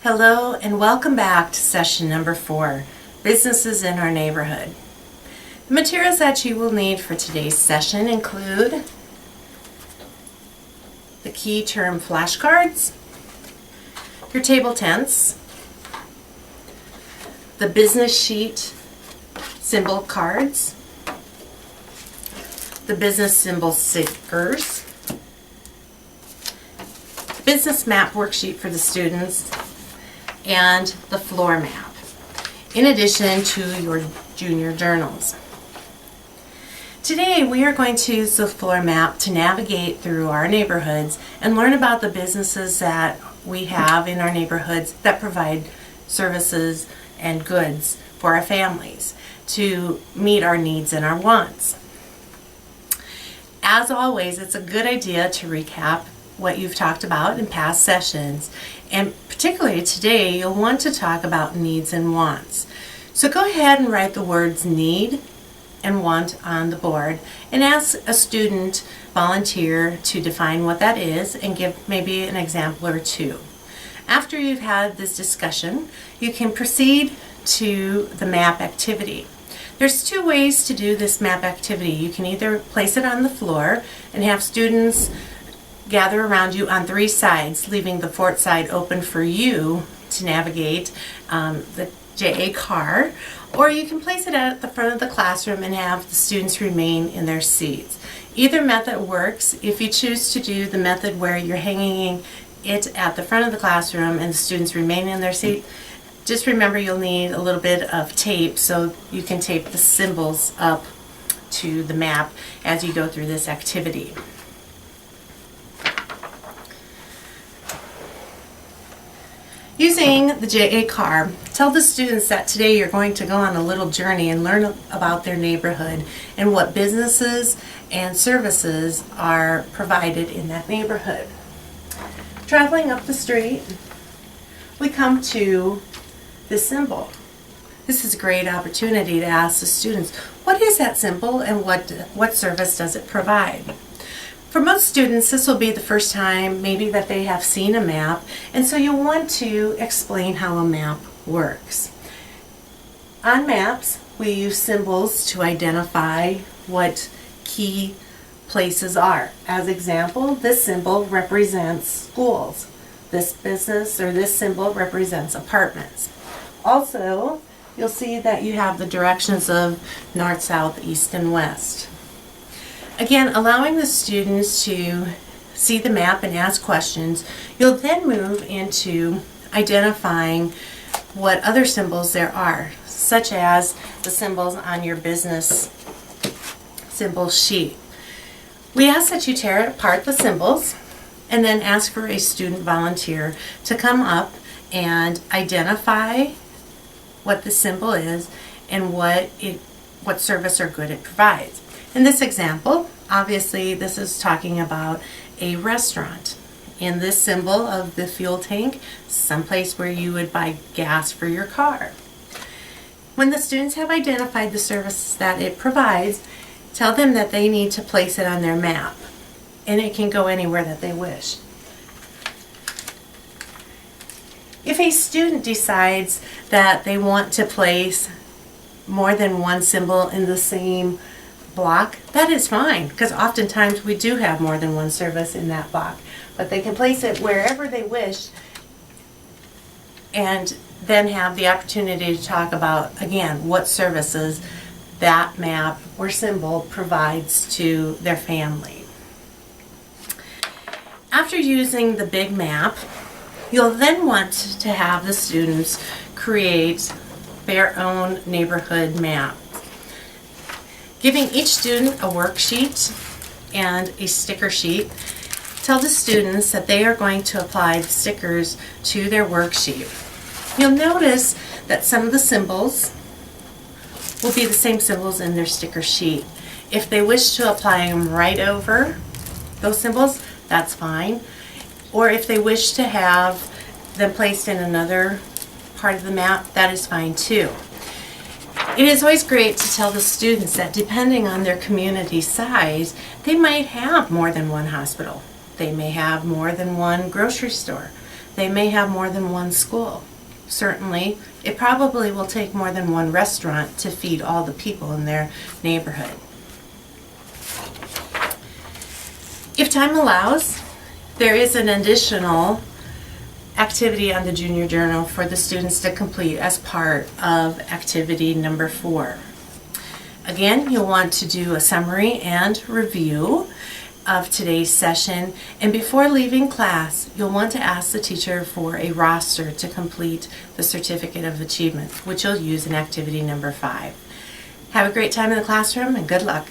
Hello and welcome back to session number 4, Businesses in Our Neighborhood. The materials that you will need for today's session include the key term flashcards, your table tents, the business sheet symbol cards, the business symbol stickers, the business map worksheet for the students, and the floor map, in addition to your junior journals. Today we are going to use the floor map to navigate through our neighborhoods and learn about the businesses that we have in our neighborhoods that provide services and goods for our families to meet our needs and our wants. As always, it's a good idea to recap what you've talked about in past sessions, and particularly today you'll want to talk about needs and wants. So go ahead and write the words need and want on the board and ask a student volunteer to define what that is and give maybe an example or two. After you've had this discussion, you can proceed to the map activity. There's two ways to do this map activity. You can either place it on the floor and have students gather around you on 3 sides, leaving the fourth side open for you to navigate the JA car, or you can place it at the front of the classroom and have the students remain in their seats. Either method works. If you choose to do the method where you're hanging it at the front of the classroom and the students remain in their seat, just remember you'll need a little bit of tape so you can tape the symbols up to the map as you go through this activity. Using the JA car, tell the students that today you're going to go on a little journey and learn about their neighborhood and what businesses and services are provided in that neighborhood. Traveling up the street, we come to this symbol. This is a great opportunity to ask the students, what is that symbol and what service does it provide? For most students, this will be the first time maybe that they have seen a map, and so you'll want to explain how a map works. On maps, we use symbols to identify what key places are. As example, this symbol represents schools. This business or this symbol represents apartments. Also, you'll see that you have the directions of north, south, east, and west. Again, allowing the students to see the map and ask questions, you'll then move into identifying what other symbols there are, such as the symbols on your business symbol sheet. We ask that you tear apart the symbols and then ask for a student volunteer to come up and identify what the symbol is and what service or good it provides. In this example, obviously this is talking about a restaurant. In this symbol of the fuel tank, someplace where you would buy gas for your car. When the students have identified the services that it provides, tell them that they need to place it on their map, and it can go anywhere that they wish. If a student decides that they want to place more than one symbol in the same block, that is fine, because oftentimes we do have more than one service in that block, but they can place it wherever they wish and then have the opportunity to talk about, again, what services that map or symbol provides to their family. After using the big map, you'll then want to have the students create their own neighborhood map. Giving each student a worksheet and a sticker sheet, tell the students that they are going to apply the stickers to their worksheet. You'll notice that some of the symbols will be the same symbols in their sticker sheet. If they wish to apply them right over those symbols, that's fine. Or if they wish to have them placed in another part of the map, that is fine too. It is always great to tell the students that depending on their community size, they might have more than one hospital. They may have more than one grocery store. They may have more than one school. Certainly, it probably will take more than one restaurant to feed all the people in their neighborhood. If time allows, there is an additional activity on the Junior Journal for the students to complete as part of activity number 4. Again, you'll want to do a summary and review of today's session, and before leaving class, you'll want to ask the teacher for a roster to complete the Certificate of Achievement, which you'll use in activity number 5. Have a great time in the classroom and good luck.